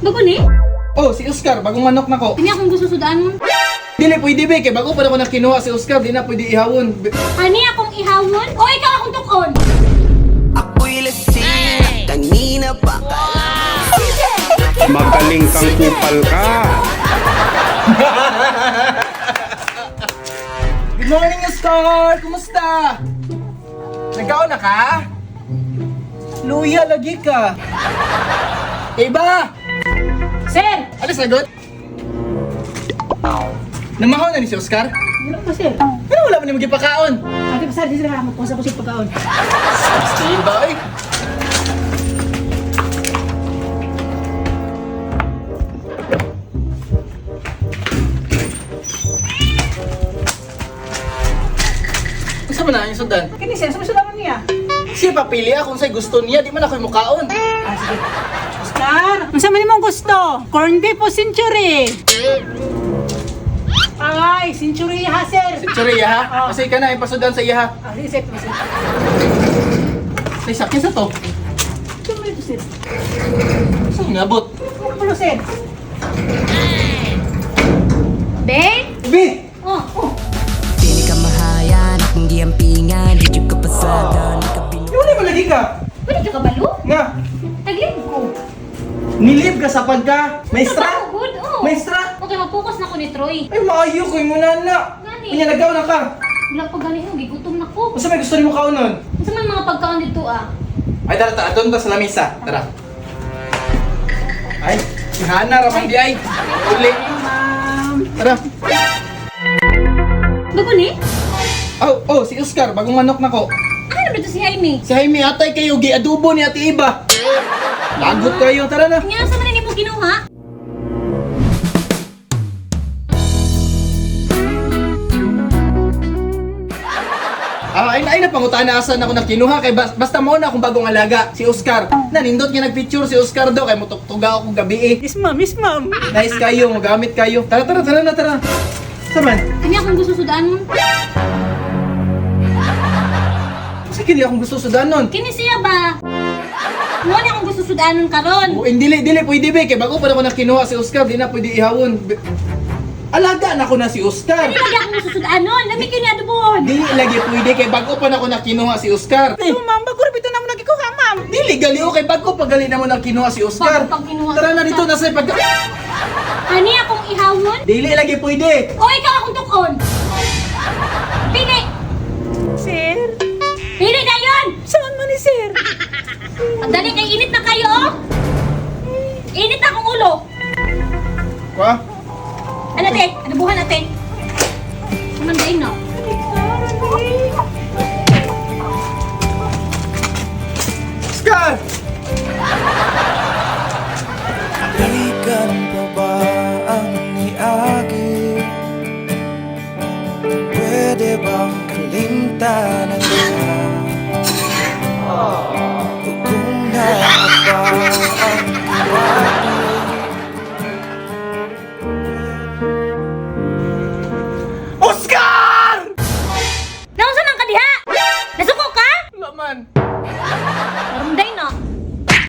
Bago ni? Oh, si Oscar, bagong manok na ko. Kini akong gusto sudaan mo. Dili pwede be, kay bago pa na ko nakinuha si Oscar, di na pwede ihawon. Kani akong ihawon? O ikaw akong tukon? Ako'y lasing, kanina pa ka. Magaling kang kupal ka. Good morning, Oscar! Kumusta? Nagkaon na ka? Luya, lagi ka. Iba! Sir! Alis sagot? Namahaw na ni si Oscar? Wala pa sir. Pero wala mo ni magipakaon. Ate pa sir, di sila magpusa ko sa pagkaon. Iba eh. Isa man na yung sundan? Kini sir, sumusudaman niya. Siya papili kung sa'y gusto niya, di man ako'y mukaon. Ah, sige. Oscar! Ang sama nimong gusto? Corn beef o century? Ay, century ha sir. Century ha? Kasi ka na, ipasudan sa iya ha. Ah, sige sir. Say, sakyan sa to. Ito mo ito sir. Saan ngabot? Ano sir? Ben? Bi! Oh, oh. Pili ka mahayan, akong giyampingan, di ka pasada, di ka binu... Wala mo lagi ka? Pwede ka kabalo? Nga, Taglib ko. nilib ka sa pagka. Maestra? Good, oh. Maestra? Okay, mag-focus na ko ni Troy. Ay, maayo ko yung muna na. Gani. Kanya, nagaw na ka. Wala pa gani mo, gigutom na ko. Basta may gusto rin mo kaunon. Sa mga pagkaon dito ah. Ay, tara, doon ta sa lamisa. Tara. Ay, si Hana, ramang di ay. Uli. Ma'am. Tara. Bago ni? Oh, si Oscar, bagong manok na ko. Ano ba ito si Jaime? Si Jaime, atay kayo, gi-adobo ni Ate Iba. Lagot kayo, tara na. Nga sa man mo kinuha? Ay na pangutaan na asan ako nakinuha kay basta mo na akong bagong alaga, si Oscar. Nanindot nga nagpicture si Oscar daw kay mutugtuga ako gabi eh. Yes ma'am, yes ma'am. Nice kayo, magamit kayo. Tara na, tara. Saman? Kanya akong gusto sudaan mo. Kasi kini akong gusto sudanon. Kini siya ba? Mo na akong gusto sudaanon karon. Oh, dili pwede be kay bago pa na ko nakinuha si Oscar, di na pwede ihawon. Alaga na ko na si Oscar. Dili lagi akong gusto sudaanon. Lami kini adubon. Dili lagi pwede kay bago pa na ko nakinuha si Oscar. Ma'am, bago rin ito naman nagkikuha, ma'am. Dili gali o kay bago pa gali na mo nakinuha si Oscar. Bago pang kinuha Tara si na dito Oscar. na sa pag. Kani akong ihawon? Dili lagi pwede. O ikaw akong tukon? Pili! Sir, Pili na yun! saan man ni sir? Ang dali kay init na kayo, oh! Init na akong ulo! Kwa? Ano, te? Adubuhan natin. Sumandain, no? Oscar! Balikan pa ba ang iagi? Pwede bang kalimtan ang